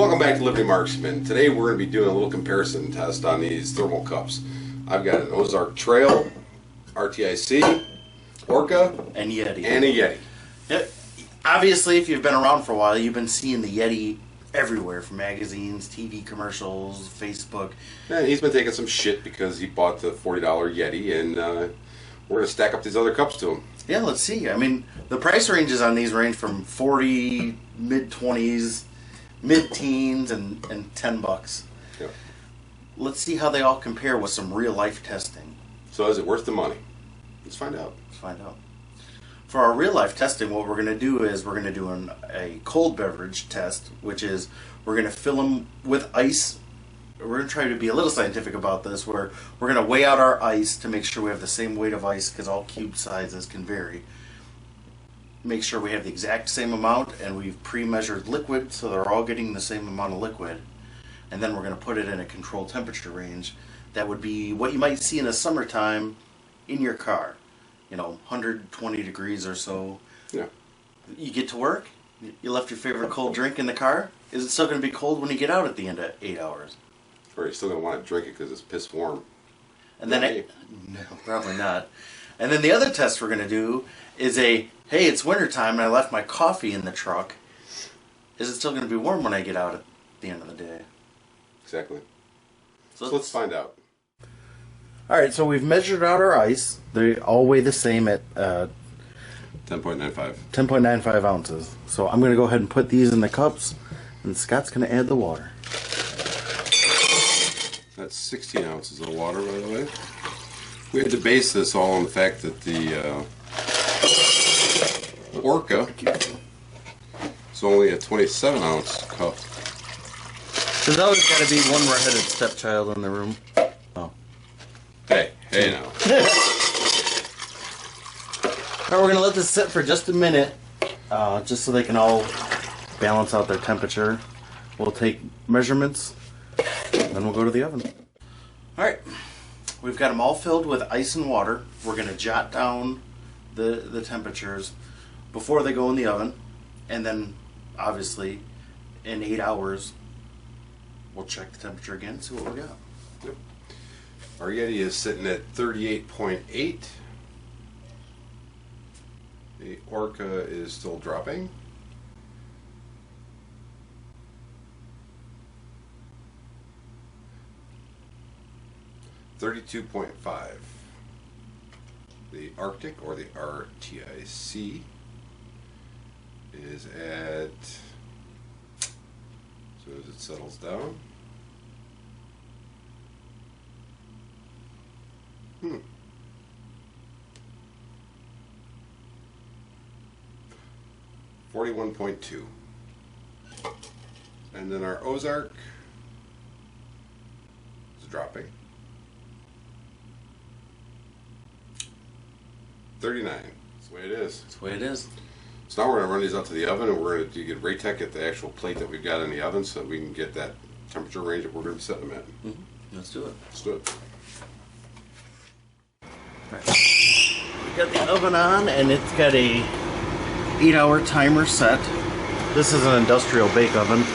Welcome back to Liberty Marksman. Today we're going to be doing a little comparison test on these thermal cups. I've got an Ozark Trail, RTIC, Orca, and Yeti. And a Yeti. Yep. Obviously, if you've been around for a while, you've been seeing the Yeti everywhere, from magazines, TV commercials, Facebook. And he's been taking some shit because he bought the $40 Yeti, and we're going to stack up these other cups to him. Yeah, let's see. I mean, the price ranges on these range from 40, mid-20s, mid-teens, and $10. Yep. Let's see how they all compare with some real-life testing. So is it worth the money? Let's find out. Let's find out. For our real-life testing, what we're going to do is we're going to do a cold beverage test, which is we're going to fill them with ice. We're going to try to be a little scientific about this, where we're going to weigh out our ice to make sure we have the same weight of ice, because all cube sizes can vary. Make sure we have the exact same amount, and we've pre-measured liquid, so they're all getting the same amount of liquid. And then we're going to put it in a controlled temperature range. That would be what you might see in the summertime in your car. You know, 120 degrees or so. Yeah. You get to work, you left your favorite cold drink in the car. Is it still going to be cold when you get out at the end of 8 hours? Or you're still going to want to drink it because it's piss warm. And then no, probably not. And then the other test we're going to do is hey, it's wintertime and I left my coffee in the truck. Is it still going to be warm when I get out at the end of the day? Exactly. So let's find out. Alright, so we've measured out our ice. They all weigh the same at 10.95. 10.95 ounces. So I'm going to go ahead and put these in the cups, and Scott's going to add the water. That's 16 ounces of water, by the way. We had to base this all on the fact that the Orca is only a 27-ounce cup. There's always got to be one redheaded stepchild in the room. Oh. Hey now. Alright, we're going to let this sit for just a minute, just so they can all balance out their temperature. We'll take measurements, then we'll go to the oven. Alright, we've got them all filled with ice and water. We're going to jot down the temperatures before they go in the oven, and then obviously in 8 hours we'll check the temperature again, see what we got. Yep. Our Yeti is sitting at 38.8. The Orca is still dropping. $32.5. The Arctic, or the RTIC, is at, as soon as it settles down, 41.2. And then our Ozark is dropping. 39. That's the way it is. That's the way it is. So now we're going to run these out to the oven, and we're going to get RTIC at the actual plate that we've got in the oven, so that we can get that temperature range that we're going to be setting them at. Let's do it. Let's do it. Right. We got the oven on, and it's got a 8-hour timer set. This is an industrial bake oven.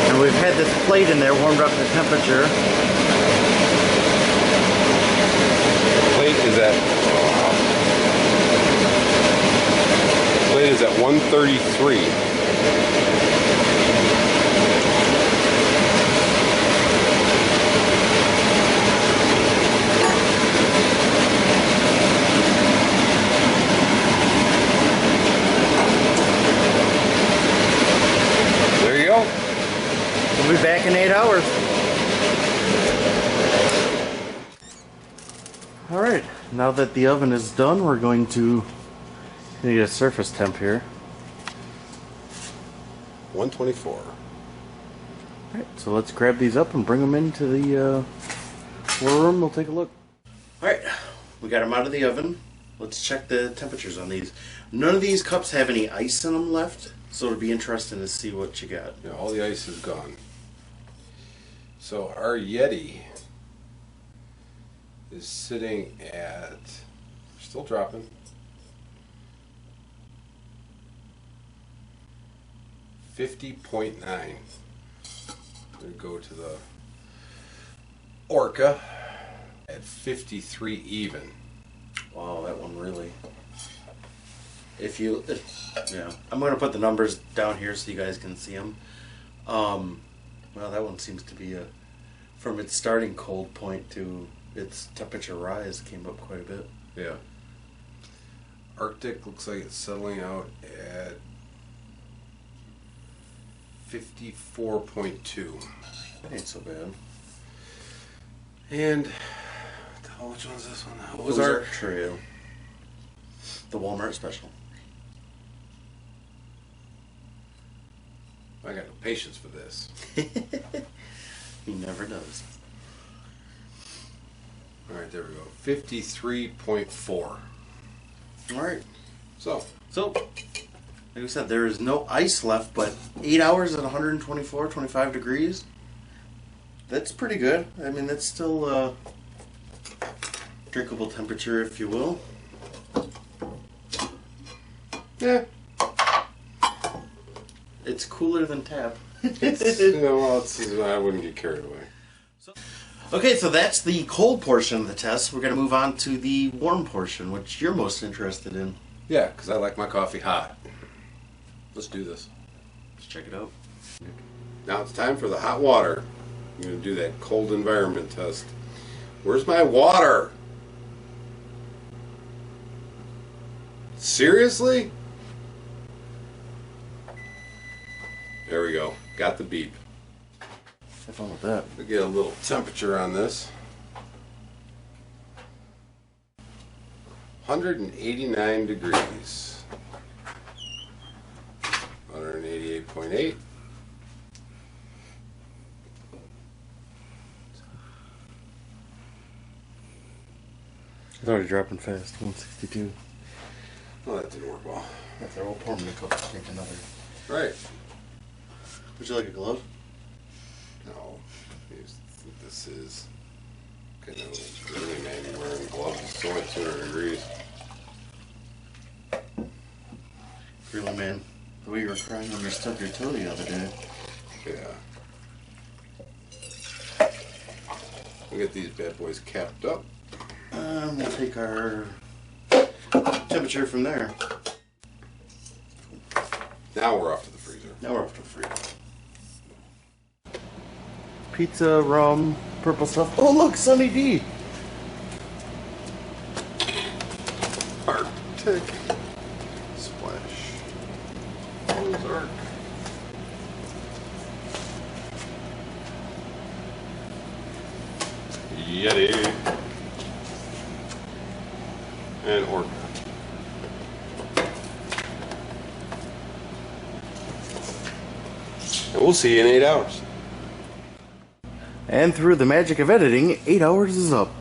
And we've had this plate in there warmed up to temperature. Plate is at 133. There you go. We'll be back in 8 hours. Alright, now that the oven is done, we're going to get a surface temp here. 124. Alright, so let's grab these up and bring them into the war room. We'll take a look. Alright, we got them out of the oven. Let's check the temperatures on these. None of these cups have any ice in them left, so it'll be interesting to see what you got. Yeah, all the ice is gone. So our Yeti is sitting at, still dropping, 50.9. We'll go to the Orca at 53 even. Wow, that one really. Yeah, I'm gonna put the numbers down here so you guys can see them. Well, that one seems to be from its starting cold point to its temperature rise came up quite a bit. Yeah. Arctic looks like it's settling out at 54.2. That ain't so bad. And which one's this one? Ozark Trail. The Walmart special. I got no patience for this. He never does. All right, there we go. 53.4. All right. So, like I said, there is no ice left, but 8 hours at 124, 25 degrees. That's pretty good. I mean, that's still drinkable temperature, if you will. yeah. It's cooler than tap. I wouldn't get carried away. Okay, so that's the cold portion of the test. We're going to move on to the warm portion, which you're most interested in. Yeah, because I like my coffee hot. Let's do this. Let's check it out. Now it's time for the hot water. I'm going to do that cold environment test. Where's my water? Seriously? There we go. Got the beep. Have fun with that. We'll get a little temperature on this. 189 degrees. 188.8. It's already dropping fast. 162. Well, that didn't work well. After we'll pour them in a cup. Take another. Right. Would you like a glove? No. This is kind of really man wearing gloves. It's only 200 degrees. Really, man. The way you were crying when you stubbed your toe the other day. Yeah. We'll get these bad boys capped up. We'll take our temperature from there. Now we're off to the freezer. Now we're off to the freezer. Pizza, rum, purple stuff. Oh, look, Sunny D. Arctic. Splash. Ozark. Yeti. And Orca. And we'll see you in 8 hours. And through the magic of editing, 8 hours is up.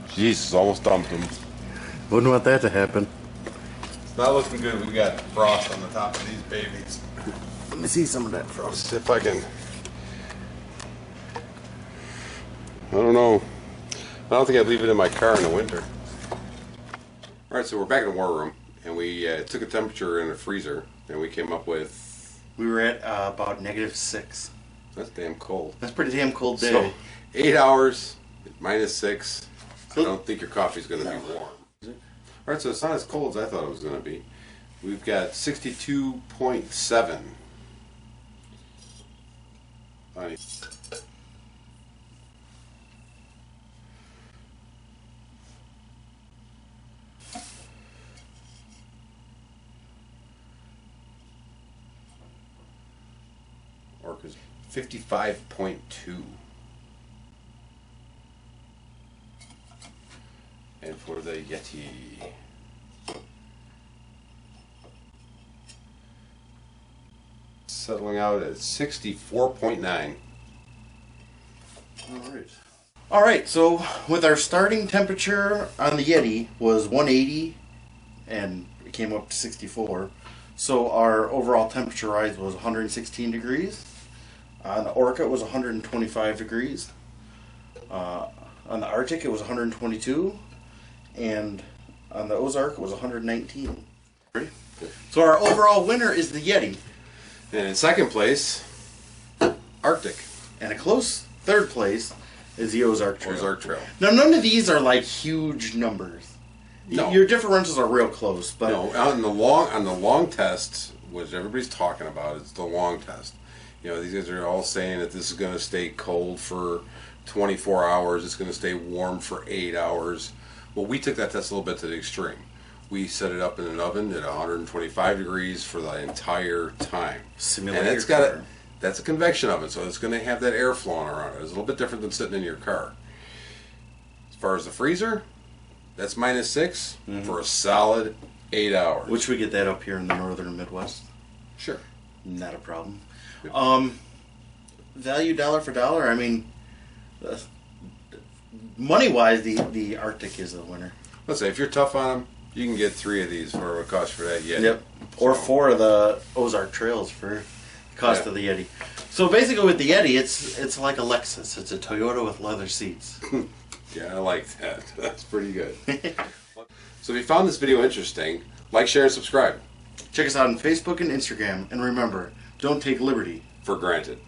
Jesus, almost dumped him. Wouldn't want that to happen. It's not looking good. We got frost on the top of these babies. Let me see some of that Let's frost. see if I can. I don't know. I don't think I'd leave it in my car in the winter. All right, so we're back in the war room, and we took a temperature in a freezer, and we came up with. We were at about -6. That's damn cold. That's a pretty damn cold day. So 8 hours, -6. I don't think your coffee's going to be warm. All right, so it's not as cold as I thought it was going to be. We've got 62.7. Orca's 55.2. And for the Yeti, settling out at 64.9. All right, so with our starting temperature on the Yeti was 180 and it came up to 64. So our overall temperature rise was 116 degrees. On the Orca it was 125 degrees. On the Arctic it was 122. And On the Ozark, it was 119. So our overall winner is the Yeti. And in second place, Arctic. And a close third place is the Ozark Trail. Ozark Trail. Now, none of these are like huge numbers. No. Your differentials are real close, but No, on the long test, which everybody's talking about, it's the long test. You know, these guys are all saying that this is going to stay cold for 24 hours. It's going to stay warm for 8 hours. Well, we took that test a little bit to the extreme. We set it up in an oven at 125 degrees for the entire time. Simulate and it's your got car. that's a convection oven, so it's going to have that air flowing around it. It's a little bit different than sitting in your car. As far as the freezer, that's -6 for a solid 8 hours. which we get that up here in the northern Midwest. Sure. Not a problem. Yep. Value dollar for dollar. I mean, money-wise, the Arctic is the winner. Let's say if you're tough on them, you can get 3 of these for what it costs for that Yeti. Yep. Or So, 4 of the Ozark Trails for the cost of the Yeti. So basically, with the Yeti, it's like a Lexus. It's a Toyota with leather seats. Yeah, I like that. That's pretty good. So if you found this video interesting, like, share, and subscribe. Check us out on Facebook and Instagram, and remember, don't take liberty For granted.